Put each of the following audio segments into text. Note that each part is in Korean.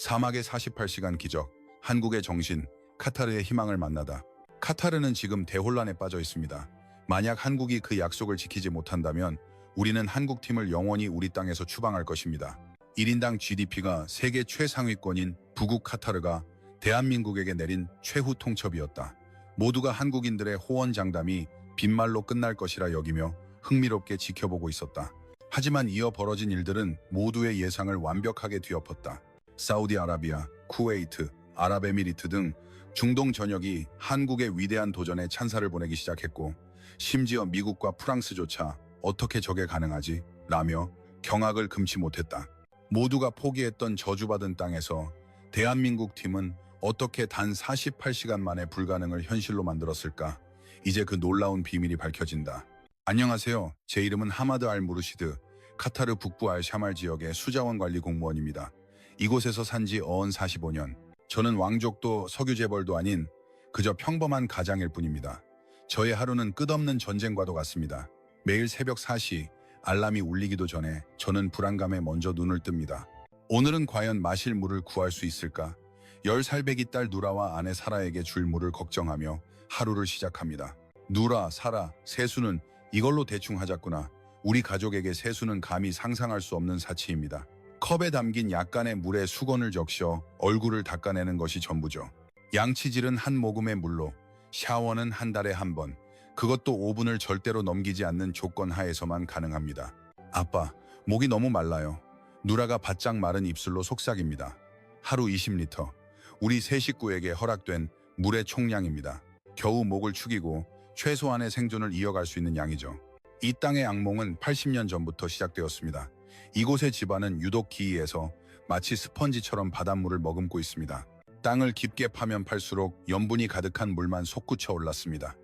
사막의 48시간 기적, 한국의 정신, 카타르의 희망을 만나다. 카타르는 지금 대혼란에 빠져 있습니다. 만약 한국이 그 약속을 지키지 못한다면 우리는 한국팀을 영원히 우리 땅에서 추방할 것입니다. 1인당 GDP가 세계 최상위권인 북극 카타르가 대한민국에게 내린 최후 통첩이었다. 모두가 한국인들의 호언장담이 빈말로 끝날 것이라 여기며 흥미롭게 지켜보고 있었다. 하지만 이어 벌어진 일들은 모두의 예상을 완벽하게 뒤엎었다. 사우디아라비아, 쿠웨이트, 아랍에미리트 등 중동 전역이 한국의 위대한 도전에 찬사를 보내기 시작했고, 심지어 미국과 프랑스조차 어떻게 저게 가능하지? 라며 경악을 금치 못했다. 모두가 포기했던 저주받은 땅에서 대한민국 팀은 어떻게 단 48시간 만에 불가능을 현실로 만들었을까? 이제 그 놀라운 비밀이 밝혀진다. 안녕하세요. 제 이름은 하마드 알 무르시드, 카타르 북부 알 샤말 지역의 수자원 관리 공무원입니다. 이곳에서 산지 어언 45년. 저는 왕족도 석유 재벌도 아닌 그저 평범한 가장일 뿐입니다. 저의 하루는 끝없는 전쟁과도 같습니다. 매일 새벽 4시 알람이 울리기도 전에 저는 불안감에 먼저 눈을 뜹니다. 오늘은 과연 마실 물을 구할 수 있을까? 10살배기 딸 누라와 아내 사라에게 줄 물을 걱정하며 하루를 시작합니다. 누라, 사라, 세수는 이걸로 대충 하자꾸나. 우리 가족에게 세수는 감히 상상할 수 없는 사치입니다. 컵에 담긴 약간의 물에 수건을 적셔 얼굴을 닦아내는 것이 전부죠. 양치질은 한 모금의 물로, 샤워는 한 달에 한 번, 그것도 5분을 절대로 넘기지 않는 조건 하에서만 가능합니다. 아빠, 목이 너무 말라요. 누라가 바짝 마른 입술로 속삭입니다. 하루 20리터, 우리 세 식구에게 허락된 물의 총량입니다. 겨우 목을 축이고 최소한의 생존을 이어갈 수 있는 양이죠. 이 땅의 악몽은 80년 전부터 시작되었습니다. 이곳의 집안은 유독 기이해서 마치 스펀지처럼 바닷물을 머금고 있습니다. 땅을 깊게 파면 팔수록 염분이 가득한 물만 솟구쳐 올랐습니다.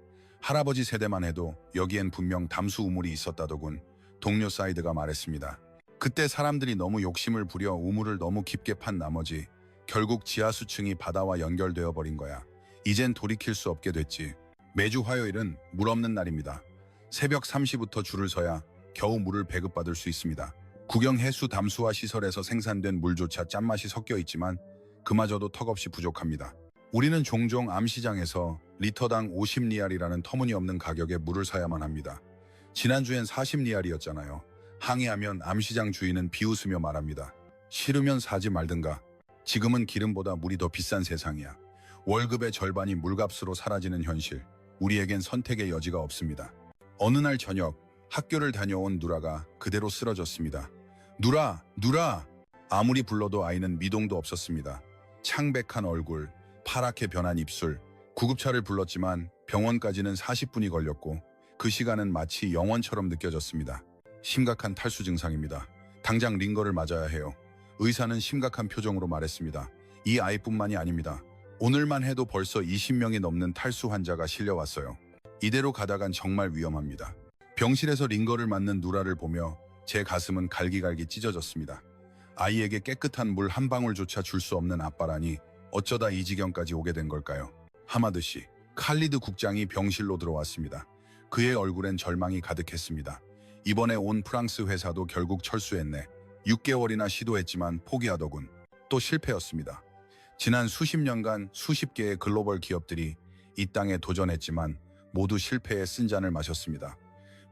할아버지 세대만 해도 여기엔 분명 담수 우물이 있었다더군. 동료 사이드가 말했습니다. 그때 사람들이 너무 욕심을 부려 우물을 너무 깊게 판 나머지 결국 지하수층이 바다와 연결되어 버린 거야. 이젠 돌이킬 수 없게 됐지. 매주 화요일은 물 없는 날입니다. 새벽 3시부터 줄을 서야 겨우 물을 배급받을 수 있습니다. 국영 해수 담수화 시설에서 생산된 물조차 짠맛이 섞여 있지만 그마저도 턱없이 부족합니다. 우리는 종종 암시장에서 리터당 50리알이라는 터무니없는 가격에 물을 사야만 합니다. 지난주엔 40리알이었잖아요. 항의하면 암시장 주인은 비웃으며 말합니다. 싫으면 사지 말든가. 지금은 기름보다 물이 더 비싼 세상이야. 월급의 절반이 물값으로 사라지는 현실. 우리에겐 선택의 여지가 없습니다. 어느 날 저녁 학교를 다녀온 누라가 그대로 쓰러졌습니다. 누라! 누라! 아무리 불러도 아이는 미동도 없었습니다. 창백한 얼굴, 파랗게 변한 입술. 구급차를 불렀지만 병원까지는 40분이 걸렸고 그 시간은 마치 영원처럼 느껴졌습니다. 심각한 탈수 증상입니다. 당장 링거를 맞아야 해요. 의사는 심각한 표정으로 말했습니다. 이 아이뿐만이 아닙니다. 오늘만 해도 벌써 20명이 넘는 탈수 환자가 실려왔어요. 이대로 가다간 정말 위험합니다. 병실에서 링거를 맞는 누라를 보며 제 가슴은 갈기갈기 찢어졌습니다. 아이에게 깨끗한 물 한 방울조차 줄 수 없는 아빠라니 어쩌다 이 지경까지 오게 된 걸까요? 하마드 씨, 칼리드 국장이 병실로 들어왔습니다. 그의 얼굴엔 절망이 가득했습니다. 이번에 온 프랑스 회사도 결국 철수했네. 6개월이나 시도했지만 포기하더군. 또 실패였습니다. 지난 수십 년간 수십 개의 글로벌 기업들이 이 땅에 도전했지만 모두 실패의 쓴잔을 마셨습니다.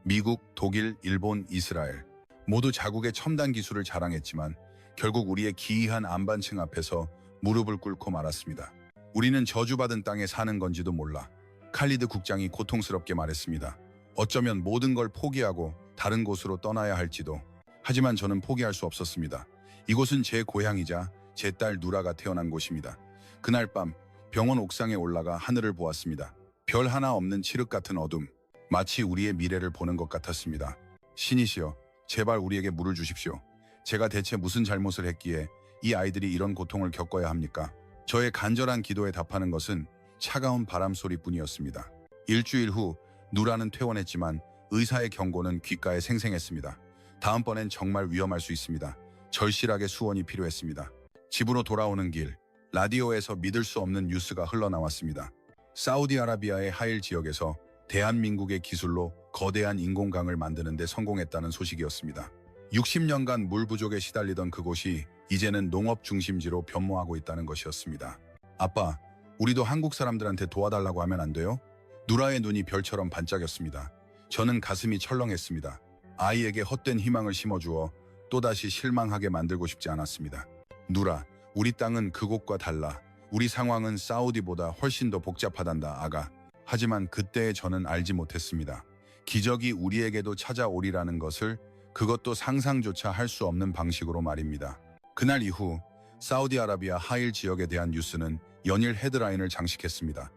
미국, 독일, 일본, 이스라엘 모두 자국의 첨단 기술을 자랑했지만 결국 우리의 기이한 안반층 앞에서 무릎을 꿇고 말았습니다. 우리는 저주받은 땅에 사는 건지도 몰라. 칼리드 국장이 고통스럽게 말했습니다. 어쩌면 모든 걸 포기하고 다른 곳으로 떠나야 할지도. 하지만 저는 포기할 수 없었습니다. 이곳은 제 고향이자 제 딸 누라가 태어난 곳입니다. 그날 밤 병원 옥상에 올라가 하늘을 보았습니다. 별 하나 없는 칠흑 같은 어둠, 마치 우리의 미래를 보는 것 같았습니다. 신이시여, 제발 우리에게 물을 주십시오. 제가 대체 무슨 잘못을 했기에 이 아이들이 이런 고통을 겪어야 합니까? 저의 간절한 기도에 답하는 것은 차가운 바람 소리뿐이었습니다. 일주일 후 누라는 퇴원했지만 의사의 경고는 귓가에 생생했습니다. 다음번엔 정말 위험할 수 있습니다. 절실하게 수원이 필요했습니다. 집으로 돌아오는 길, 라디오에서 믿을 수 없는 뉴스가 흘러나왔습니다. 사우디아라비아의 하일 지역에서 대한민국의 기술로 거대한 인공강을 만드는 데 성공했다는 소식이었습니다. 60년간 물 부족에 시달리던 그곳이 이제는 농업 중심지로 변모하고 있다는 것이었습니다. 아빠, 우리도 한국 사람들한테 도와달라고 하면 안 돼요? 누라의 눈이 별처럼 반짝였습니다. 저는 가슴이 철렁했습니다. 아이에게 헛된 희망을 심어주어 또다시 실망하게 만들고 싶지 않았습니다. 누라, 우리 땅은 그곳과 달라. 우리 상황은 사우디보다 훨씬 더 복잡하단다, 아가. 하지만 그때의 저는 알지 못했습니다. 기적이 우리에게도 찾아오리라는 것을, 그것도 상상조차 할 수 없는 방식으로 말입니다. 그날 이후 사우디아라비아 하일 지역에 대한 뉴스는 연일 헤드라인을 장식했습니다.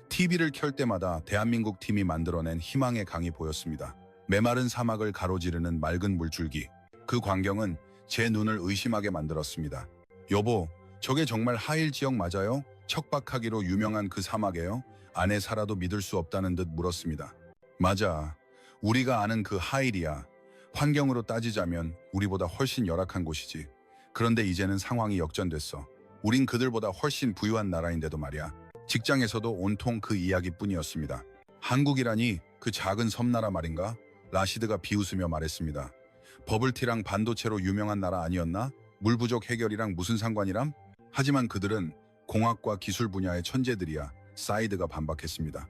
TV를 켤 때마다 대한민국 팀이 만들어낸 희망의 강이 보였습니다. 메마른 사막을 가로지르는 맑은 물줄기. 그 광경은 제 눈을 의심하게 만들었습니다. 여보, 저게 정말 하일 지역 맞아요? 척박하기로 유명한 그 사막이에요? 안에 살아도 믿을 수 없다는 듯 물었습니다. 맞아. 우리가 아는 그 하일이야. 환경으로 따지자면 우리보다 훨씬 열악한 곳이지. 그런데 이제는 상황이 역전됐어. 우린 그들보다 훨씬 부유한 나라인데도 말이야. 직장에서도 온통 그 이야기뿐이었습니다. 한국이라니 그 작은 섬나라 말인가? 라시드가 비웃으며 말했습니다. 버블티랑 반도체로 유명한 나라 아니었나? 물 부족 해결이랑 무슨 상관이람? 하지만 그들은 공학과 기술 분야의 천재들이야. 사이드가 반박했습니다.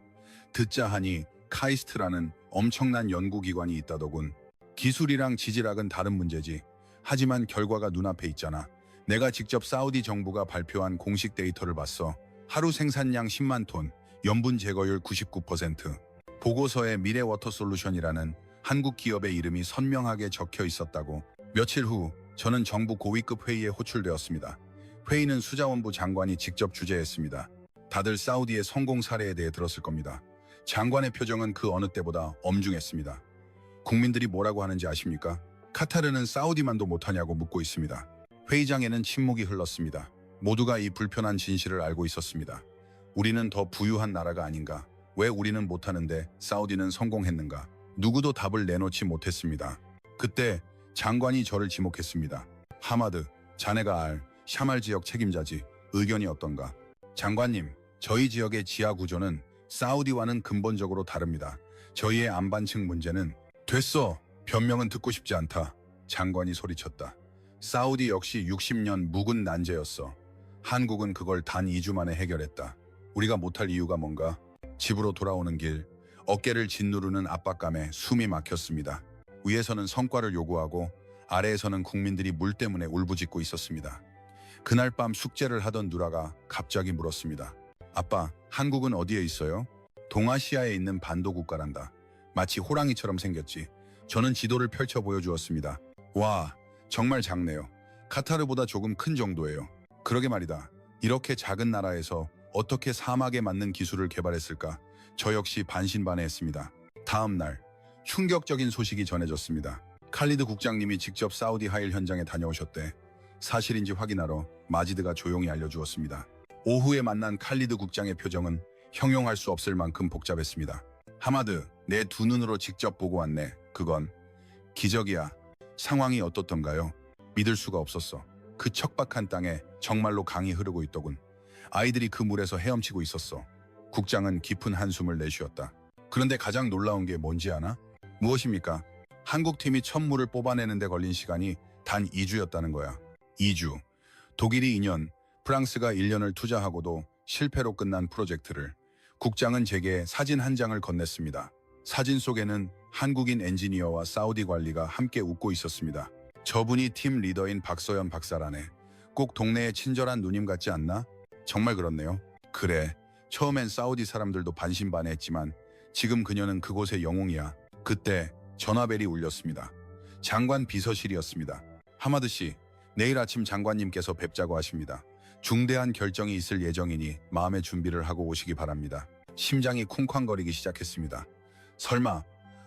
듣자 하니 카이스트라는 엄청난 연구기관이 있다더군. 기술이랑 지질학은 다른 문제지. 하지만 결과가 눈앞에 있잖아. 내가 직접 사우디 정부가 발표한 공식 데이터를 봤어. 하루 생산량 10만 톤, 염분 제거율 99%. 보고서에 미래워터솔루션이라는 한국 기업의 이름이 선명하게 적혀 있었다고. 며칠 후 저는 정부 고위급 회의에 호출되었습니다. 회의는 수자원부 장관이 직접 주재했습니다. 다들 사우디의 성공 사례에 대해 들었을 겁니다. 장관의 표정은 그 어느 때보다 엄중했습니다. 국민들이 뭐라고 하는지 아십니까? 카타르는 사우디만도 못하냐고 묻고 있습니다. 회의장에는 침묵이 흘렀습니다. 모두가 이 불편한 진실을 알고 있었습니다. 우리는 더 부유한 나라가 아닌가? 왜 우리는 못하는데 사우디는 성공했는가? 누구도 답을 내놓지 못했습니다. 그때 장관이 저를 지목했습니다. 하마드, 자네가 알 샤말 지역 책임자지. 의견이 어떤가? 장관님, 저희 지역의 지하 구조는 사우디와는 근본적으로 다릅니다. 저희의 안반층 문제는 됐어. 변명은 듣고 싶지 않다. 장관이 소리쳤다. 사우디 역시 60년 묵은 난제였어. 한국은 그걸 단 2주 만에 해결했다. 우리가 못할 이유가 뭔가? 집으로 돌아오는 길, 어깨를 짓누르는 압박감에 숨이 막혔습니다. 위에서는 성과를 요구하고 아래에서는 국민들이 물 때문에 울부짖고 있었습니다. 그날 밤 숙제를 하던 누라가 갑자기 물었습니다. 아빠, 한국은 어디에 있어요? 동아시아에 있는 반도 국가란다. 마치 호랑이처럼 생겼지. 저는 지도를 펼쳐 보여주었습니다. 와, 정말 작네요. 카타르보다 조금 큰 정도예요. 그러게 말이다. 이렇게 작은 나라에서 어떻게 사막에 맞는 기술을 개발했을까? 저 역시 반신반의했습니다. 다음 날, 충격적인 소식이 전해졌습니다. 칼리드 국장님이 직접 사우디 하일 현장에 다녀오셨대. 사실인지 확인하러 마지드가 조용히 알려주었습니다. 오후에 만난 칼리드 국장의 표정은 형용할 수 없을 만큼 복잡했습니다. 하마드, 내 두 눈으로 직접 보고 왔네. 그건 기적이야. 상황이 어떻던가요? 믿을 수가 없었어. 그 척박한 땅에 정말로 강이 흐르고 있더군. 아이들이 그 물에서 헤엄치고 있었어. 국장은 깊은 한숨을 내쉬었다. 그런데 가장 놀라운 게 뭔지 아나? 무엇입니까? 한국팀이 첫 물을 뽑아내는 데 걸린 시간이 단 2주였다는 거야. 2주. 독일이 2년, 프랑스가 1년을 투자하고도 실패로 끝난 프로젝트를 국장은 제게 사진 한 장을 건넸습니다. 사진 속에는 한국인 엔지니어와 사우디 관리가 함께 웃고 있었습니다. 저분이 팀 리더인 박서연 박사라네. 꼭 동네의 친절한 누님 같지 않나? 정말 그렇네요. 그래, 처음엔 사우디 사람들도 반신반의했지만 지금 그녀는 그곳의 영웅이야. 그때 전화벨이 울렸습니다. 장관 비서실이었습니다. 하마드 씨, 내일 아침 장관님께서 뵙자고 하십니다. 중대한 결정이 있을 예정이니 마음의 준비를 하고 오시기 바랍니다. 심장이 쿵쾅거리기 시작했습니다. 설마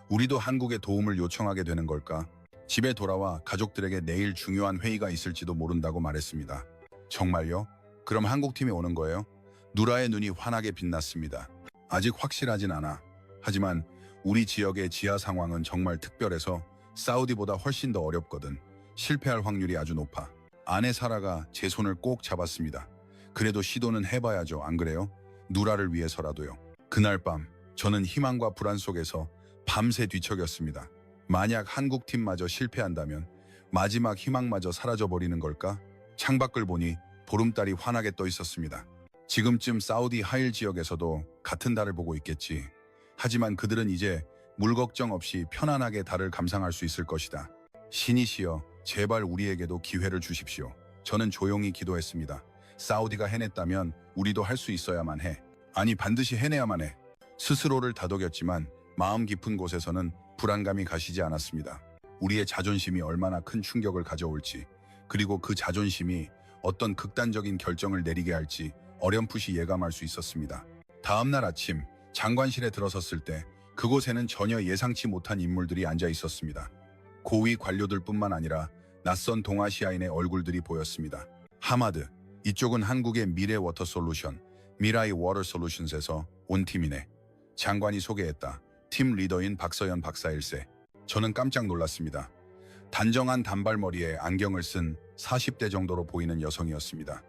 우리도 한국의 도움을 요청하게 되는 걸까? 집에 돌아와 가족들에게 내일 중요한 회의가 있을지도 모른다고 말했습니다. 정말요? 그럼 한국팀이 오는 거예요? 누라의 눈이 환하게 빛났습니다. 아직 확실하진 않아. 하지만 우리 지역의 지하 상황은 정말 특별해서 사우디보다 훨씬 더 어렵거든. 실패할 확률이 아주 높아. 아내 사라가 제 손을 꼭 잡았습니다. 그래도 시도는 해봐야죠, 안 그래요? 누라를 위해서라도요. 그날 밤 저는 희망과 불안 속에서 밤새 뒤척였습니다. 만약 한국팀마저 실패한다면 마지막 희망마저 사라져버리는 걸까? 창밖을 보니 보름달이 환하게 떠 있었습니다. 지금쯤 사우디 하일 지역에서도 같은 달을 보고 있겠지. 하지만 그들은 이제 물 걱정 없이 편안하게 달을 감상할 수 있을 것이다. 신이시여, 제발 우리에게도 기회를 주십시오. 저는 조용히 기도했습니다. 사우디가 해냈다면 우리도 할 수 있어야만 해. 아니, 반드시 해내야만 해. 스스로를 다독였지만 마음 깊은 곳에서는 불안감이 가시지 않았습니다. 우리의 자존심이 얼마나 큰 충격을 가져올지, 그리고 그 자존심이 어떤 극단적인 결정을 내리게 할지 어렴풋이 예감할 수 있었습니다. 다음 날 아침 장관실에 들어섰을 때 그곳에는 전혀 예상치 못한 인물들이 앉아 있었습니다. 고위 관료들 뿐만 아니라 낯선 동아시아인의 얼굴들이 보였습니다. 하마드, 이쪽은 한국의 미래 워터 솔루션, 미라이 워터 솔루션에서 온 팀이네. 장관이 소개했다. 팀 리더인 박서연 박사일세. 저는 깜짝 놀랐습니다. 단정한 단발머리에 안경을 쓴 40대 정도로 보이는 여성이었습니다.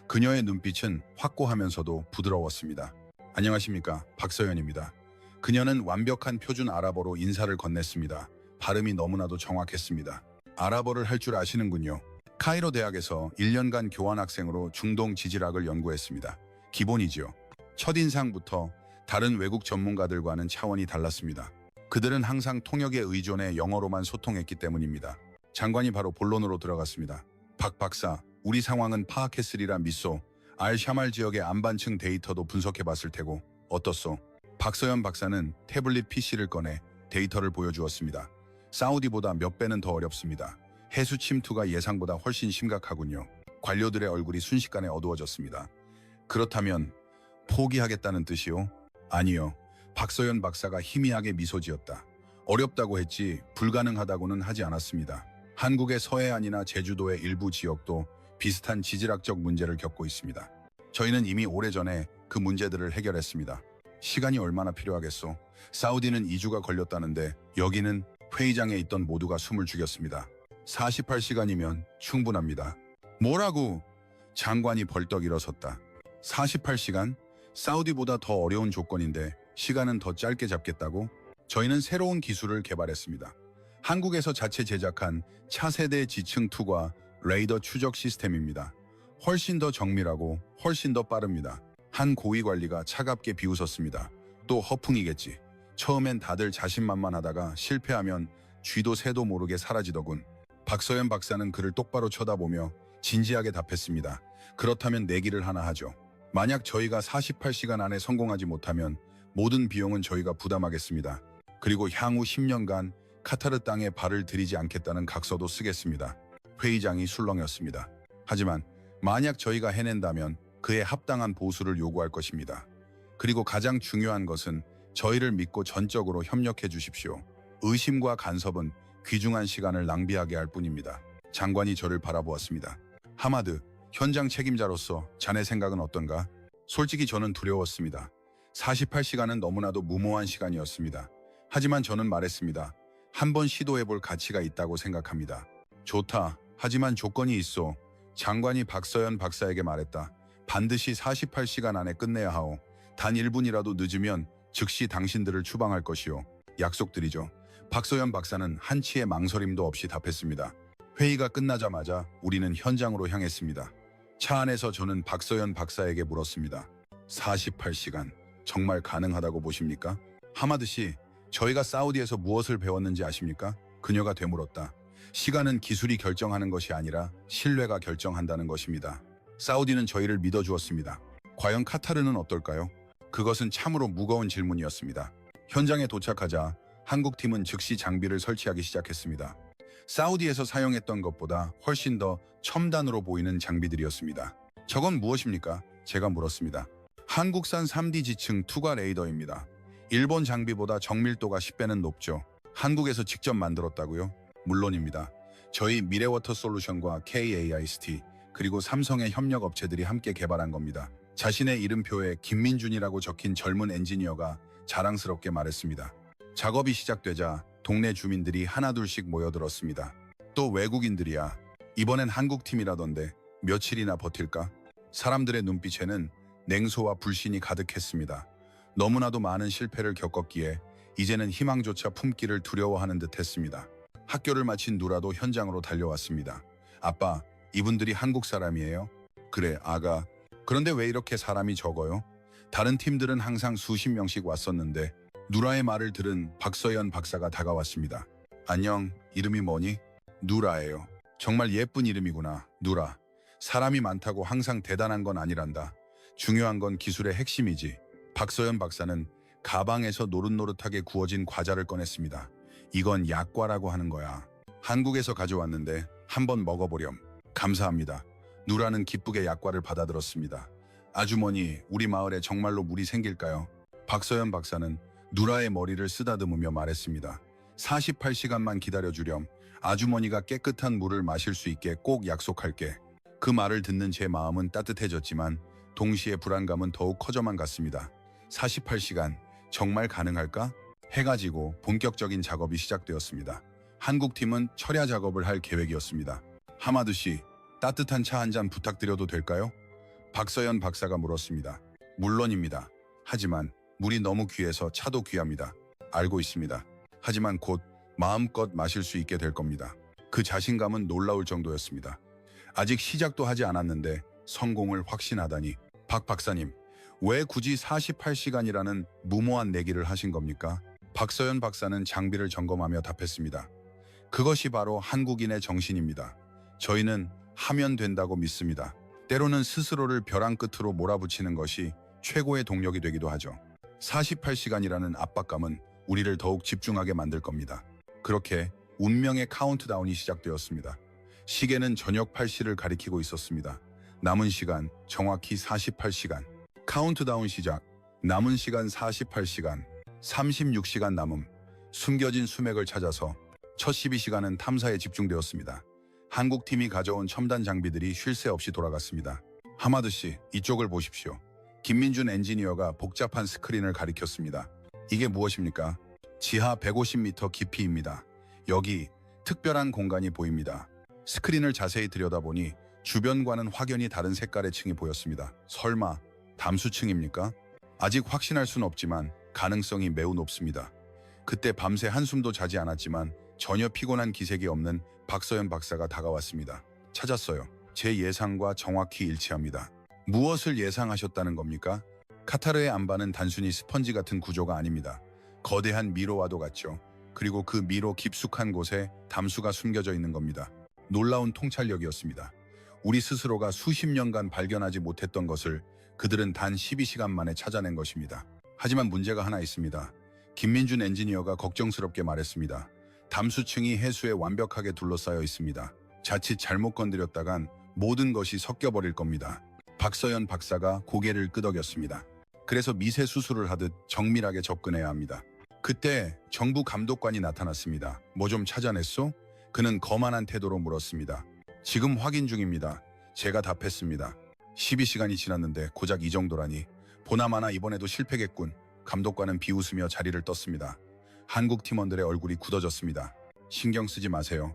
그녀의 눈빛은 확고하면서도 부드러웠습니다. 안녕하십니까, 박서연입니다. 그녀는 완벽한 표준 아랍어로 인사를 건넸습니다. 발음이 너무나도 정확했습니다. 아랍어를 할 줄 아시는군요. 카이로 대학에서 1년간 교환학생으로 중동 지질학을 연구했습니다. 기본이지요. 첫인상부터 다른 외국 전문가들과는 차원이 달랐습니다. 그들은 항상 통역에 의존해 영어로만 소통했기 때문입니다. 장관이 바로 본론으로 들어갔습니다. 박 박사, 우리 상황은 파악했으리라 믿소. 알-샤말 지역의 안반층 데이터도 분석해봤을 테고 어떻소? 박서연 박사는 태블릿 PC를 꺼내 데이터를 보여주었습니다. 사우디보다 몇 배는 더 어렵습니다. 해수 침투가 예상보다 훨씬 심각하군요. 관료들의 얼굴이 순식간에 어두워졌습니다. 그렇다면 포기하겠다는 뜻이요? 아니요. 박서연 박사가 희미하게 미소 지었다. 어렵다고 했지 불가능하다고는 하지 않았습니다. 한국의 서해안이나 제주도의 일부 지역도 비슷한 지질학적 문제를 겪고 있습니다. 저희는 이미 오래전에 그 문제들을 해결했습니다. 시간이 얼마나 필요하겠소? 사우디는 2주가 걸렸다는데 여기는 회의장에 있던 모두가 숨을 죽였습니다. 48시간이면 충분합니다. 뭐라고? 장관이 벌떡 일어섰다. 48시간? 사우디보다 더 어려운 조건인데 시간은 더 짧게 잡겠다고? 저희는 새로운 기술을 개발했습니다. 한국에서 자체 제작한 차세대 지층 투과 레이더 추적 시스템입니다. 훨씬 더 정밀하고 훨씬 더 빠릅니다. 한 고위 관리가 차갑게 비웃었습니다. 또 허풍이겠지. 처음엔 다들 자신만만하다가 실패하면 쥐도 새도 모르게 사라지더군. 박서연 박사는 그를 똑바로 쳐다보며 진지하게 답했습니다. 그렇다면 내기를 하나 하죠. 만약 저희가 48시간 안에 성공하지 못하면 모든 비용은 저희가 부담하겠습니다. 그리고 향후 10년간 카타르 땅에 발을 들이지 않겠다는 각서도 쓰겠습니다. 회의장이 술렁였습니다. 하지만 만약 저희가 해낸다면 그에 합당한 보수를 요구할 것입니다. 그리고 가장 중요한 것은 저희를 믿고 전적으로 협력해 주십시오. 의심과 간섭은 귀중한 시간을 낭비하게 할 뿐입니다. 장관이 저를 바라보았습니다. 하마드, 현장 책임자로서 자네 생각은 어떤가? 솔직히 저는 두려웠습니다. 48시간은 너무나도 무모한 시간이었습니다. 하지만 저는 말했습니다. 한번 시도해볼 가치가 있다고 생각합니다. 좋다. 하지만 조건이 있어. 장관이 박서연 박사에게 말했다. 반드시 48시간 안에 끝내야 하오. 단 1분이라도 늦으면 즉시 당신들을 추방할 것이오. 약속드리죠. 박서연 박사는 한치의 망설임도 없이 답했습니다. 회의가 끝나자마자 우리는 현장으로 향했습니다. 차 안에서 저는 박서연 박사에게 물었습니다. 48시간, 정말 가능하다고 보십니까? 하마드 씨, 저희가 사우디에서 무엇을 배웠는지 아십니까? 그녀가 되물었다. 시간은 기술이 결정하는 것이 아니라 신뢰가 결정한다는 것입니다. 사우디는 저희를 믿어주었습니다. 과연 카타르는 어떨까요? 그것은 참으로 무거운 질문이었습니다. 현장에 도착하자 한국 팀은 즉시 장비를 설치하기 시작했습니다. 사우디에서 사용했던 것보다 훨씬 더 첨단으로 보이는 장비들이었습니다. 저건 무엇입니까? 제가 물었습니다. 한국산 3D 지층 투과 레이더입니다. 일본 장비보다 정밀도가 10배는 높죠. 한국에서 직접 만들었다고요? 물론입니다. 저희 미래워터 솔루션과 KAIST 그리고 삼성의 협력 업체들이 함께 개발한 겁니다. 자신의 이름표에 김민준이라고 적힌 젊은 엔지니어가 자랑스럽게 말했습니다. 작업이 시작되자 동네 주민들이 하나둘씩 모여들었습니다. 또 외국인들이야. 이번엔 한국팀이라던데 며칠이나 버틸까? 사람들의 눈빛에는 냉소와 불신이 가득했습니다. 너무나도 많은 실패를 겪었기에 이제는 희망조차 품기를 두려워하는 듯 했습니다. 학교를 마친 누라도 현장으로 달려왔습니다. 아빠, 이분들이 한국 사람이에요? 그래, 아가. 그런데 왜 이렇게 사람이 적어요? 다른 팀들은 항상 수십 명씩 왔었는데 누라의 말을 들은 박서연 박사가 다가왔습니다. 안녕, 이름이 뭐니? 누라예요. 정말 예쁜 이름이구나, 누라. 사람이 많다고 항상 대단한 건 아니란다. 중요한 건 기술의 핵심이지. 박서연 박사는 가방에서 노릇노릇하게 구워진 과자를 꺼냈습니다. 이건 약과라고 하는 거야. 한국에서 가져왔는데 한번 먹어보렴. 감사합니다. 누라는 기쁘게 약과를 받아들었습니다. 아주머니, 우리 마을에 정말로 물이 생길까요? 박서연 박사는 누라의 머리를 쓰다듬으며 말했습니다. 48시간만 기다려주렴. 아주머니가 깨끗한 물을 마실 수 있게 꼭 약속할게. 그 말을 듣는 제 마음은 따뜻해졌지만 동시에 불안감은 더욱 커져만 갔습니다. 48시간, 정말 가능할까? 해가 지고 본격적인 작업이 시작되었습니다. 한국팀은 철야 작업을 할 계획이었습니다. 하마드 씨, 따뜻한 차 한 잔 부탁드려도 될까요? 박서연 박사가 물었습니다. 물론입니다. 하지만 물이 너무 귀해서 차도 귀합니다. 알고 있습니다. 하지만 곧 마음껏 마실 수 있게 될 겁니다. 그 자신감은 놀라울 정도였습니다. 아직 시작도 하지 않았는데 성공을 확신하다니. 박 박사님, 왜 굳이 48시간이라는 무모한 내기를 하신 겁니까? 박서연 박사는 장비를 점검하며 답했습니다. 그것이 바로 한국인의 정신입니다. 저희는 하면 된다고 믿습니다. 때로는 스스로를 벼랑 끝으로 몰아붙이는 것이 최고의 동력이 되기도 하죠. 48시간이라는 압박감은 우리를 더욱 집중하게 만들 겁니다. 그렇게 운명의 카운트다운이 시작되었습니다. 시계는 저녁 8시를 가리키고 있었습니다. 남은 시간 정확히 48시간. 카운트다운 시작. 남은 시간 48시간. 36시간 남음. 숨겨진 수맥을 찾아서 첫 12시간은 탐사에 집중되었습니다. 한국팀이 가져온 첨단 장비들이 쉴 새 없이 돌아갔습니다. 하마드 씨, 이쪽을 보십시오. 김민준 엔지니어가 복잡한 스크린을 가리켰습니다. 이게 무엇입니까? 지하 150m 깊이입니다. 여기 특별한 공간이 보입니다. 스크린을 자세히 들여다보니 주변과는 확연히 다른 색깔의 층이 보였습니다. 설마 담수층입니까? 아직 확신할 순 없지만 가능성이 매우 높습니다. 그때 밤새 한숨도 자지 않았지만 전혀 피곤한 기색이 없는 박서연 박사가 다가왔습니다. 찾았어요. 제 예상과 정확히 일치합니다. 무엇을 예상하셨다는 겁니까? 카타르의 안반은 단순히 스펀지 같은 구조가 아닙니다. 거대한 미로와도 같죠. 그리고 그 미로 깊숙한 곳에 담수가 숨겨져 있는 겁니다. 놀라운 통찰력이었습니다. 우리 스스로가 수십 년간 발견하지 못했던 것을 그들은 단 12시간 만에 찾아낸 것입니다. 하지만 문제가 하나 있습니다. 김민준 엔지니어가 걱정스럽게 말했습니다. 담수층이 해수에 완벽하게 둘러싸여 있습니다. 자칫 잘못 건드렸다간 모든 것이 섞여버릴 겁니다. 박서연 박사가 고개를 끄덕였습니다. 그래서 미세 수술을 하듯 정밀하게 접근해야 합니다. 그때 정부 감독관이 나타났습니다. 뭐 좀 찾아냈소? 그는 거만한 태도로 물었습니다. 지금 확인 중입니다. 제가 답했습니다. 12시간이 지났는데 고작 이 정도라니. 보나마나 이번에도 실패겠군. 감독관은 비웃으며 자리를 떴습니다. 한국 팀원들의 얼굴이 굳어졌습니다. 신경 쓰지 마세요.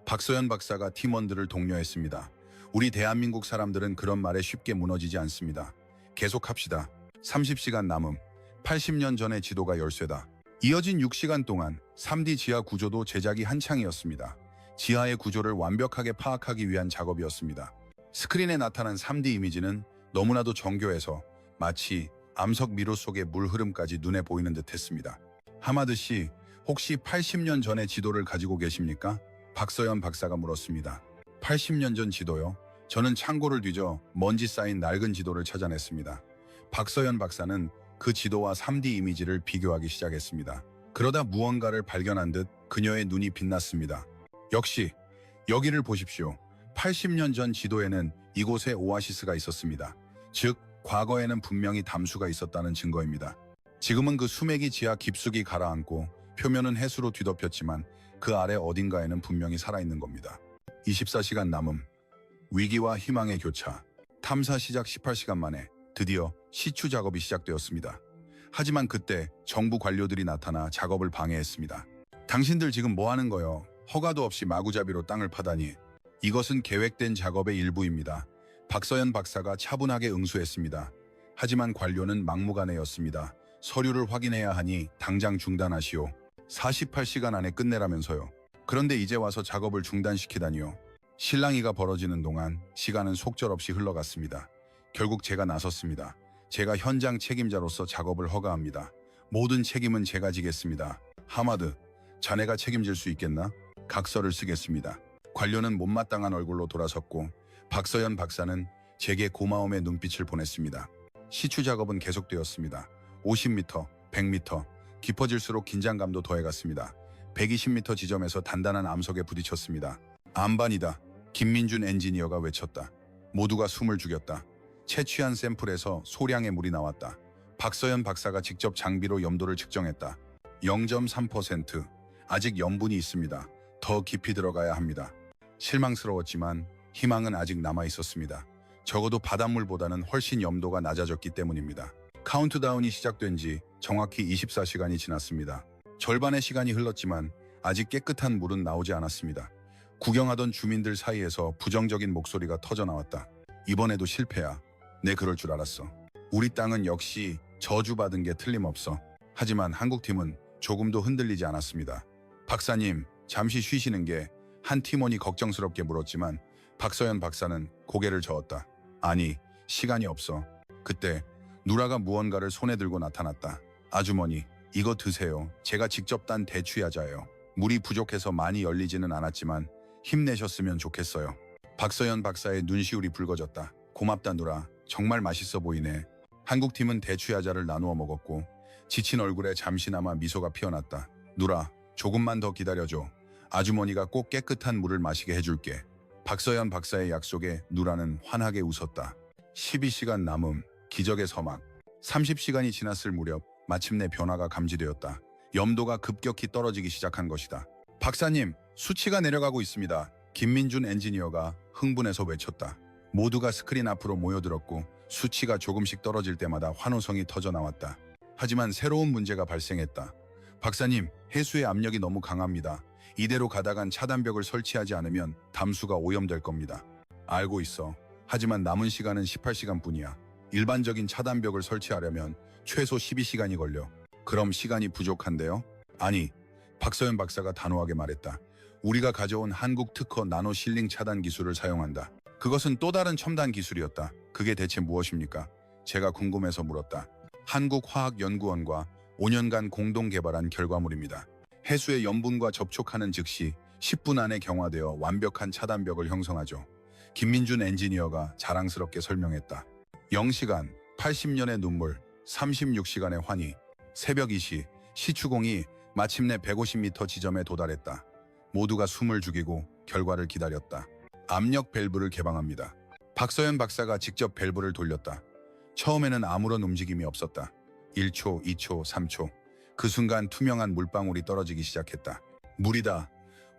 박서연 박사가 팀원들을 독려했습니다. 우리 대한민국 사람들은 그런 말에 쉽게 무너지지 않습니다. 계속합시다. 30시간 남음. 80년 전의 지도가 열쇠다. 이어진 6시간 동안 3D 지하 구조도 제작이 한창이었습니다. 지하의 구조를 완벽하게 파악하기 위한 작업이었습니다. 스크린에 나타난 3D 이미지는 너무나도 정교해서 마치 암석 미로 속의 물 흐름까지 눈에 보이는 듯 했습니다. 하마드 씨, 혹시 80년 전의 지도를 가지고 계십니까? 박서연 박사가 물었습니다. 80년 전 지도요? 저는 창고를 뒤져 먼지 쌓인 낡은 지도를 찾아냈습니다. 박서연 박사는 그 지도와 3D 이미지를 비교하기 시작했습니다. 그러다 무언가를 발견한 듯 그녀의 눈이 빛났습니다. 역시 여기를 보십시오. 80년 전 지도에는 이곳에 오아시스가 있었습니다. 즉, 과거에는 분명히 담수가 있었다는 증거입니다. 지금은 그 수맥이 지하 깊숙이 가라앉고 표면은 해수로 뒤덮였지만 그 아래 어딘가에는 분명히 살아있는 겁니다. 24시간 남음. 위기와 희망의 교차. 탐사 시작 18시간 만에 드디어 시추 작업이 시작되었습니다. 하지만 그때 정부 관료들이 나타나 작업을 방해했습니다. 당신들 지금 뭐 하는 거요? 허가도 없이 마구잡이로 땅을 파다니. 이것은 계획된 작업의 일부입니다. 박서연 박사가 차분하게 응수했습니다. 하지만 관료는 막무가내였습니다. 서류를 확인해야 하니 당장 중단하시오. 48시간 안에 끝내라면서요. 그런데 이제 와서 작업을 중단시키다니요. 실랑이가 벌어지는 동안 시간은 속절없이 흘러갔습니다. 결국 제가 나섰습니다. 제가 현장 책임자로서 작업을 허가합니다. 모든 책임은 제가 지겠습니다. 하마드, 자네가 책임질 수 있겠나? 각서를 쓰겠습니다. 관료는 못마땅한 얼굴로 돌아섰고 박서연 박사는 제게 고마움의 눈빛을 보냈습니다. 시추 작업은 계속되었습니다. 50m, 100m, 깊어질수록 긴장감도 더해갔습니다. 120m 지점에서 단단한 암석에 부딪혔습니다. 암반이다. 김민준 엔지니어가 외쳤다. 모두가 숨을 죽였다. 채취한 샘플에서 소량의 물이 나왔다. 박서연 박사가 직접 장비로 염도를 측정했다. 0.3%. 아직 염분이 있습니다. 더 깊이 들어가야 합니다. 실망스러웠지만 희망은 아직 남아 있었습니다. 적어도 바닷물보다는 훨씬 염도가 낮아졌기 때문입니다. 카운트다운이 시작된 지 정확히 24시간이 지났습니다. 절반의 시간이 흘렀지만 아직 깨끗한 물은 나오지 않았습니다. 구경하던 주민들 사이에서 부정적인 목소리가 터져나왔다. 이번에도 실패야. 내 그럴 줄 알았어. 우리 땅은 역시 저주받은 게 틀림없어. 하지만 한국팀은 조금도 흔들리지 않았습니다. 박사님, 잠시 쉬시는 게 한 팀원이 걱정스럽게 물었지만 박서연 박사는 고개를 저었다. 아니, 시간이 없어. 그때 누라가 무언가를 손에 들고 나타났다. 아주머니, 이거 드세요. 제가 직접 딴 대추야자예요. 물이 부족해서 많이 열리지는 않았지만 힘내셨으면 좋겠어요. 박서연 박사의 눈시울이 붉어졌다. 고맙다 누라. 정말 맛있어 보이네. 한국팀은 대추야자를 나누어 먹었고 지친 얼굴에 잠시나마 미소가 피어났다. 누라, 조금만 더 기다려줘. 아주머니가 꼭 깨끗한 물을 마시게 해줄게. 박서연 박사의 약속에 누라는 환하게 웃었다. 12시간 남음, 기적의 서막. 30시간이 지났을 무렵 마침내 변화가 감지되었다. 염도가 급격히 떨어지기 시작한 것이다. 박사님, 수치가 내려가고 있습니다. 김민준 엔지니어가 흥분해서 외쳤다. 모두가 스크린 앞으로 모여들었고 수치가 조금씩 떨어질 때마다 환호성이 터져나왔다. 하지만 새로운 문제가 발생했다. 박사님, 해수의 압력이 너무 강합니다. 이대로 가다간 차단벽을 설치하지 않으면 담수가 오염될 겁니다. 알고 있어. 하지만 남은 시간은 18시간 뿐이야. 일반적인 차단벽을 설치하려면 최소 12시간이 걸려. 그럼 시간이 부족한데요? 아니, 박서연 박사가 단호하게 말했다. 우리가 가져온 한국 특허 나노 실링 차단 기술을 사용한다. 그것은 또 다른 첨단 기술이었다. 그게 대체 무엇입니까? 제가 궁금해서 물었다. 한국화학연구원과 5년간 공동 개발한 결과물입니다. 해수의 염분과 접촉하는 즉시 10분 안에 경화되어 완벽한 차단벽을 형성하죠. 김민준 엔지니어가 자랑스럽게 설명했다. 0시간, 80년의 눈물, 36시간의 환희. 새벽 2시, 시추공이 마침내 150m 지점에 도달했다. 모두가 숨을 죽이고 결과를 기다렸다. 압력 밸브를 개방합니다. 박서연 박사가 직접 밸브를 돌렸다. 처음에는 아무런 움직임이 없었다. 1초, 2초, 3초. 그 순간 투명한 물방울이 떨어지기 시작했다. 물이다.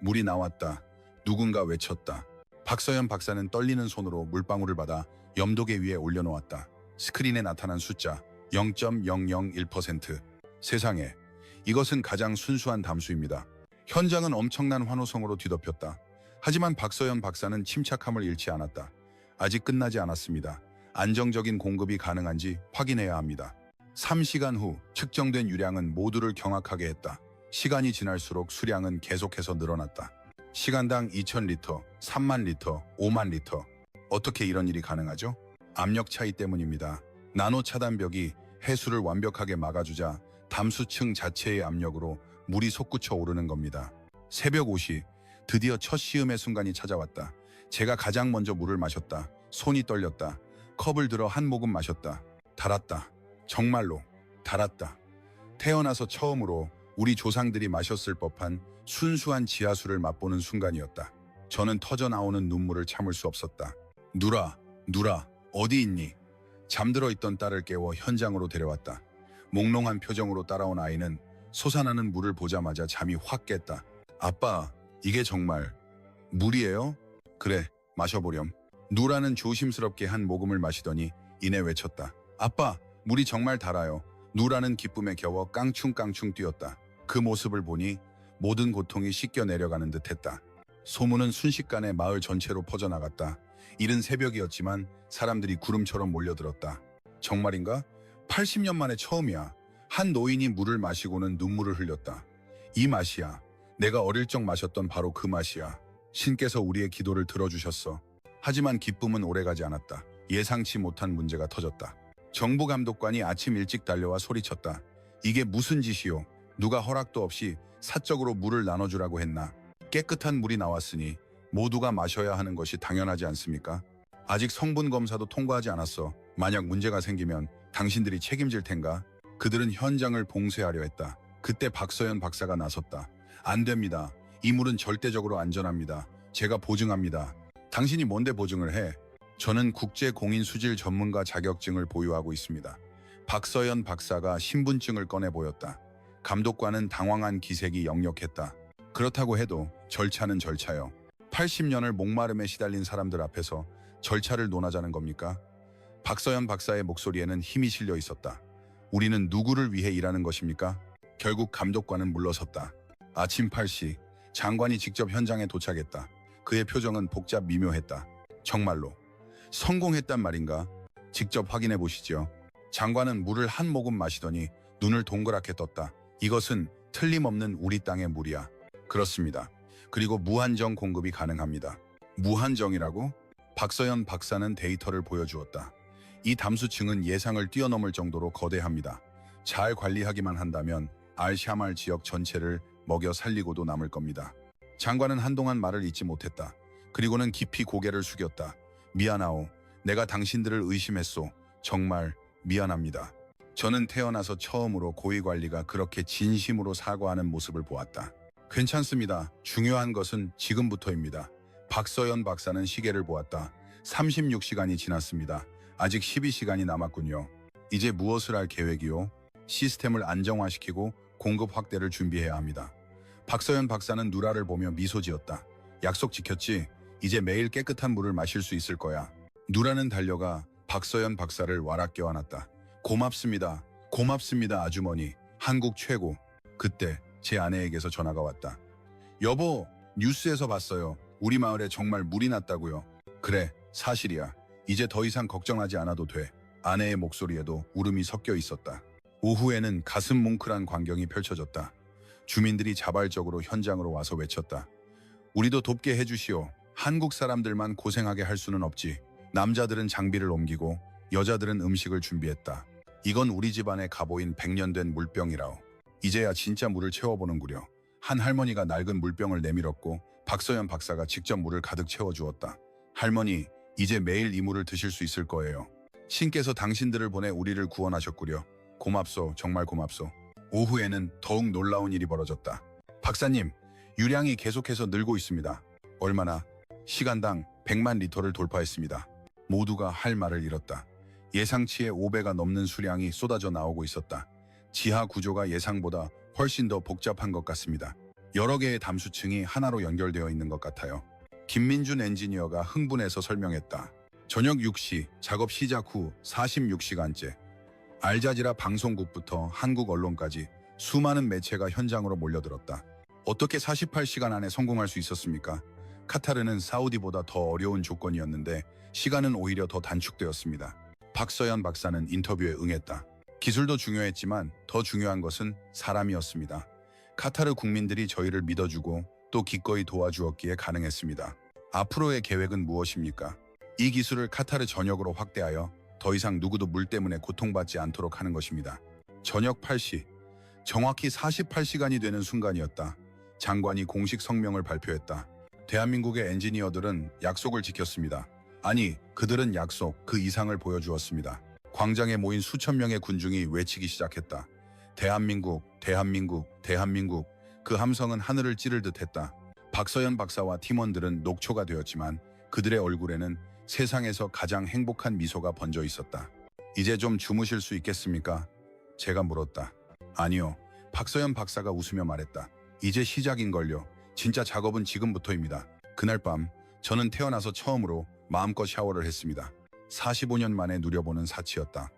물이 나왔다. 누군가 외쳤다. 박서연 박사는 떨리는 손으로 물방울을 받아 염도계 위에 올려놓았다. 스크린에 나타난 숫자 0.001%. 세상에, 이것은 가장 순수한 담수입니다. 현장은 엄청난 환호성으로 뒤덮였다. 하지만 박서연 박사는 침착함을 잃지 않았다. 아직 끝나지 않았습니다. 안정적인 공급이 가능한지 확인해야 합니다. 3시간 후 측정된 유량은 모두를 경악하게 했다. 시간이 지날수록 수량은 계속해서 늘어났다. 시간당 2,000리터, 3만 리터, 5만 리터. 어떻게 이런 일이 가능하죠? 압력 차이 때문입니다. 나노 차단벽이 해수를 완벽하게 막아주자 담수층 자체의 압력으로 물이 솟구쳐 오르는 겁니다. 새벽 5시, 드디어 첫 시음의 순간이 찾아왔다. 제가 가장 먼저 물을 마셨다. 손이 떨렸다. 컵을 들어 한 모금 마셨다. 달았다. 정말로 달았다. 태어나서 처음으로 우리 조상들이 마셨을 법한 순수한 지하수를 맛보는 순간이었다. 저는 터져나오는 눈물을 참을 수 없었다. 누라, 누라, 어디 있니? 잠들어 있던 딸을 깨워 현장으로 데려왔다. 몽롱한 표정으로 따라온 아이는 솟아나는 물을 보자마자 잠이 확 깼다. 아빠, 이게 정말 물이에요? 그래, 마셔보렴. 누라는 조심스럽게 한 모금을 마시더니 이내 외쳤다. 아빠, 물이 정말 달아요. 누라는 기쁨에 겨워 깡충깡충 뛰었다. 그 모습을 보니 모든 고통이 씻겨 내려가는 듯했다. 소문은 순식간에 마을 전체로 퍼져나갔다. 이른 새벽이었지만 사람들이 구름처럼 몰려들었다. 정말인가? 80년 만에 처음이야. 한 노인이 물을 마시고는 눈물을 흘렸다. 이 맛이야. 내가 어릴 적 마셨던 바로 그 맛이야. 신께서 우리의 기도를 들어주셨어. 하지만 기쁨은 오래가지 않았다. 예상치 못한 문제가 터졌다. 정부 감독관이 아침 일찍 달려와 소리쳤다. 이게 무슨 짓이요? 누가 허락도 없이 사적으로 물을 나눠주라고 했나? 깨끗한 물이 나왔으니 모두가 마셔야 하는 것이 당연하지 않습니까? 아직 성분 검사도 통과하지 않았어. 만약 문제가 생기면 당신들이 책임질 텐가? 그들은 현장을 봉쇄하려 했다. 그때 박서연 박사가 나섰다. 안 됩니다. 이 물은 절대적으로 안전합니다. 제가 보증합니다. 당신이 뭔데 보증을 해? 저는 국제공인수질 전문가 자격증을 보유하고 있습니다. 박서연 박사가 신분증을 꺼내 보였다. 감독관은 당황한 기색이 역력했다. 그렇다고 해도 절차는 절차요. 80년을 목마름에 시달린 사람들 앞에서 절차를 논하자는 겁니까? 박서연 박사의 목소리에는 힘이 실려 있었다. 우리는 누구를 위해 일하는 것입니까? 결국 감독관은 물러섰다. 아침 8시 장관이 직접 현장에 도착했다. 그의 표정은 복잡 미묘했다. 정말로 성공했단 말인가? 직접 확인해 보시죠. 장관은 물을 한 모금 마시더니 눈을 동그랗게 떴다. 이것은 틀림없는 우리 땅의 물이야. 그렇습니다. 그리고 무한정 공급이 가능합니다. 무한정이라고? 박서연 박사는 데이터를 보여주었다. 이 담수층은 예상을 뛰어넘을 정도로 거대합니다. 잘 관리하기만 한다면 알샤말 지역 전체를 먹여 살리고도 남을 겁니다. 장관은 한동안 말을 잇지 못했다. 그리고는 깊이 고개를 숙였다. 미안하오. 내가 당신들을 의심했소. 정말 미안합니다. 저는 태어나서 처음으로 고위관리가 그렇게 진심으로 사과하는 모습을 보았다. 괜찮습니다. 중요한 것은 지금부터입니다. 박서연 박사는 시계를 보았다. 36시간이 지났습니다. 아직 12시간이 남았군요. 이제 무엇을 할 계획이요? 시스템을 안정화시키고 공급 확대를 준비해야 합니다. 박서연 박사는 누라를 보며 미소 지었다. 약속 지켰지? 이제 매일 깨끗한 물을 마실 수 있을 거야. 누라는 달려가 박서연 박사를 와락 껴안았다. 고맙습니다. 고맙습니다, 아주머니. 한국 최고. 그때 제 아내에게서 전화가 왔다. 여보, 뉴스에서 봤어요. 우리 마을에 정말 물이 났다고요. 그래, 사실이야. 이제 더 이상 걱정하지 않아도 돼. 아내의 목소리에도 울음이 섞여 있었다. 오후에는 가슴 뭉클한 광경이 펼쳐졌다. 주민들이 자발적으로 현장으로 와서 외쳤다. 우리도 돕게 해주시오. 한국 사람들만 고생하게 할 수는 없지. 남자들은 장비를 옮기고 여자들은 음식을 준비했다. 이건 우리 집안의 가보인 100년 된 물병이라오. 이제야 진짜 물을 채워보는구려. 한 할머니가 낡은 물병을 내밀었고 박서연 박사가 직접 물을 가득 채워주었다. 할머니, 이제 매일 이 물을 드실 수 있을 거예요. 신께서 당신들을 보내 우리를 구원하셨구려. 고맙소, 정말 고맙소. 오후에는 더욱 놀라운 일이 벌어졌다. 박사님, 유량이 계속해서 늘고 있습니다. 얼마나? 시간당 100만 리터를 돌파했습니다. 모두가 할 말을 잃었다. 예상치의 5배가 넘는 수량이 쏟아져 나오고 있었다. 지하 구조가 예상보다 훨씬 더 복잡한 것 같습니다. 여러 개의 담수층이 하나로 연결되어 있는 것 같아요. 김민준 엔지니어가 흥분해서 설명했다. 저녁 6시 작업 시작 후 46시간째. 알자지라 방송국부터 한국 언론까지 수많은 매체가 현장으로 몰려들었다. 어떻게 48시간 안에 성공할 수 있었습니까? 카타르는 사우디보다 더 어려운 조건이었는데 시간은 오히려 더 단축되었습니다. 박서연 박사는 인터뷰에 응했다. 기술도 중요했지만 더 중요한 것은 사람이었습니다. 카타르 국민들이 저희를 믿어주고 또 기꺼이 도와주었기에 가능했습니다. 앞으로의 계획은 무엇입니까? 이 기술을 카타르 전역으로 확대하여 더 이상 누구도 물 때문에 고통받지 않도록 하는 것입니다. 저녁 8시, 정확히 48시간이 되는 순간이었다. 장관이 공식 성명을 발표했다. 대한민국의 엔지니어들은 약속을 지켰습니다. 아니, 그들은 약속 그 이상을 보여주었습니다. 광장에 모인 수천 명의 군중이 외치기 시작했다. 대한민국, 대한민국, 대한민국. 그 함성은 하늘을 찌를 듯했다. 박서연 박사와 팀원들은 녹초가 되었지만 그들의 얼굴에는 세상에서 가장 행복한 미소가 번져 있었다. 이제 좀 주무실 수 있겠습니까? 제가 물었다. 아니요. 박서연 박사가 웃으며 말했다. 이제 시작인걸요. 진짜 작업은 지금부터입니다. 그날 밤 저는 태어나서 처음으로 마음껏 샤워를 했습니다. 45년 만에 누려보는 사치였다.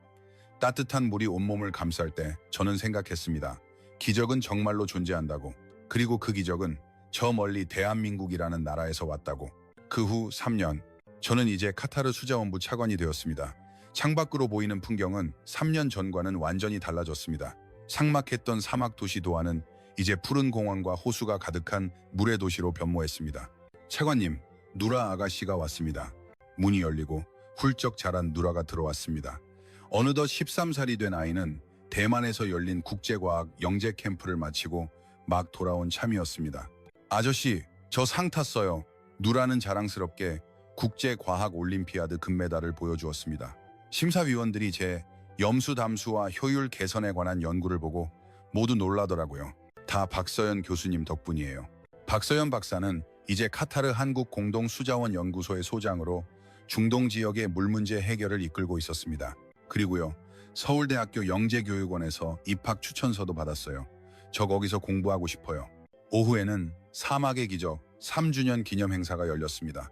따뜻한 물이 온몸을 감쌀 때 저는 생각했습니다. 기적은 정말로 존재한다고. 그리고 그 기적은 저 멀리 대한민국이라는 나라에서 왔다고. 그 후 3년, 저는 이제 카타르 수자원부 차관이 되었습니다. 창밖으로 보이는 풍경은 3년 전과는 완전히 달라졌습니다. 삭막했던 사막 도시 도하는 이제 푸른 공원과 호수가 가득한 물의 도시로 변모했습니다. 차관님, 누라 아가씨가 왔습니다. 문이 열리고 훌쩍 자란 누라가 들어왔습니다. 어느덧 13살이 된 아이는 대만에서 열린 국제과학 영재 캠프를 마치고 막 돌아온 참이었습니다. 아저씨, 저 상 탔어요. 누라는 자랑스럽게 국제과학 올림피아드 금메달을 보여주었습니다. 심사위원들이 제 염수 담수와 효율 개선에 관한 연구를 보고 모두 놀라더라고요. 다 박서연 교수님 덕분이에요. 박서연 박사는 이제 카타르 한국공동수자원연구소의 소장으로 중동 지역의 물 문제 해결을 이끌고 있었습니다. 그리고요, 서울대학교 영재교육원에서 입학 추천서도 받았어요. 저 거기서 공부하고 싶어요. 오후에는 사막의 기적 3주년 기념 행사가 열렸습니다.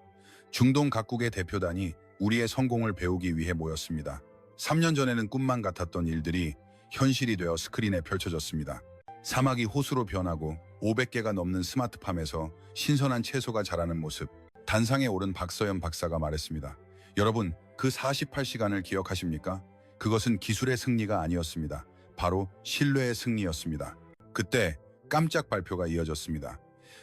중동 각국의 대표단이 우리의 성공을 배우기 위해 모였습니다. 3년 전에는 꿈만 같았던 일들이 현실이 되어 스크린에 펼쳐졌습니다. 사막이 호수로 변하고 500개가 넘는 스마트팜에서 신선한 채소가 자라는 모습. 단상에 오른 박서연 박사가 말했습니다. 여러분, 그 48시간을 기억하십니까? 그것은 기술의 승리가 아니었습니다. 바로 신뢰의 승리였습니다. 그때 깜짝 발표가 이어졌습니다.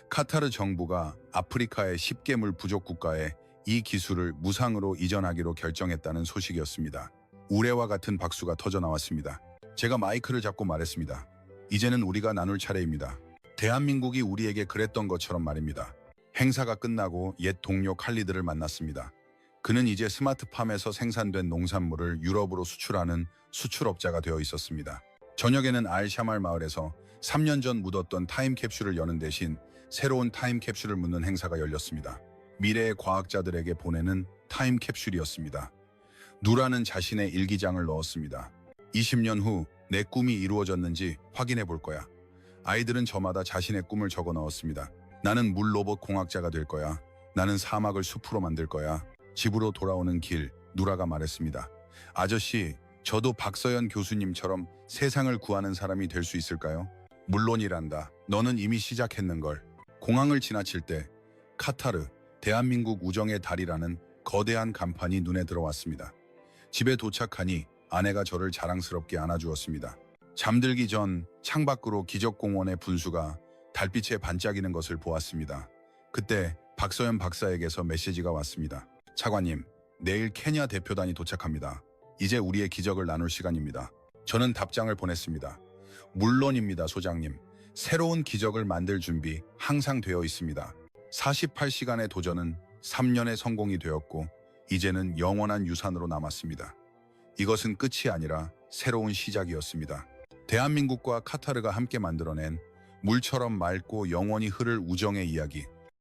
카타르 정부가 아프리카의 10개물 부족 국가에 이 기술을 무상으로 이전하기로 결정했다는 소식이었습니다. 우레와 같은 박수가 터져 나왔습니다. 제가 마이크를 잡고 말했습니다. 이제는 우리가 나눌 차례입니다. 대한민국이 우리에게 그랬던 것처럼 말입니다. 행사가 끝나고 옛 동료 칼리드를 만났습니다. 그는 이제 스마트팜에서 생산된 농산물을 유럽으로 수출하는 수출업자가 되어 있었습니다. 저녁에는 알샤말 마을에서 3년 전 묻었던 타임캡슐을 여는 대신 새로운 타임캡슐을 묻는 행사가 열렸습니다. 미래의 과학자들에게 보내는 타임캡슐이었습니다. 누라는 자신의 일기장을 넣었습니다. 20년 후 내 꿈이 이루어졌는지 확인해 볼 거야. 아이들은 저마다 자신의 꿈을 적어 넣었습니다. 나는 물 로봇 공학자가 될 거야. 나는 사막을 숲으로 만들 거야. 집으로 돌아오는 길, 누라가 말했습니다. 아저씨, 저도 박서연 교수님처럼 세상을 구하는 사람이 될 수 있을까요? 물론이란다. 너는 이미 시작했는걸. 공항을 지나칠 때 카타르, 대한민국 우정의 달이라는 거대한 간판이 눈에 들어왔습니다. 집에 도착하니 아내가 저를 자랑스럽게 안아주었습니다. 잠들기 전 창밖으로 기적공원의 분수가 달빛에 반짝이는 것을 보았습니다. 그때 박서연 박사에게서 메시지가 왔습니다. 차관님, 내일 케냐 대표단이 도착합니다. 이제 우리의 기적을 나눌 시간입니다. 저는 답장을 보냈습니다. 물론입니다, 소장님. 새로운 기적을 만들 준비 항상 되어 있습니다. 48시간의 도전은 3년의 성공이 되었고 이제는 영원한 유산으로 남았습니다. 이것은 끝이 아니라 새로운 시작이었습니다. 대한민국과 카타르가 함께 만들어낸 물처럼 맑고 영원히 흐를 우정의 이야기.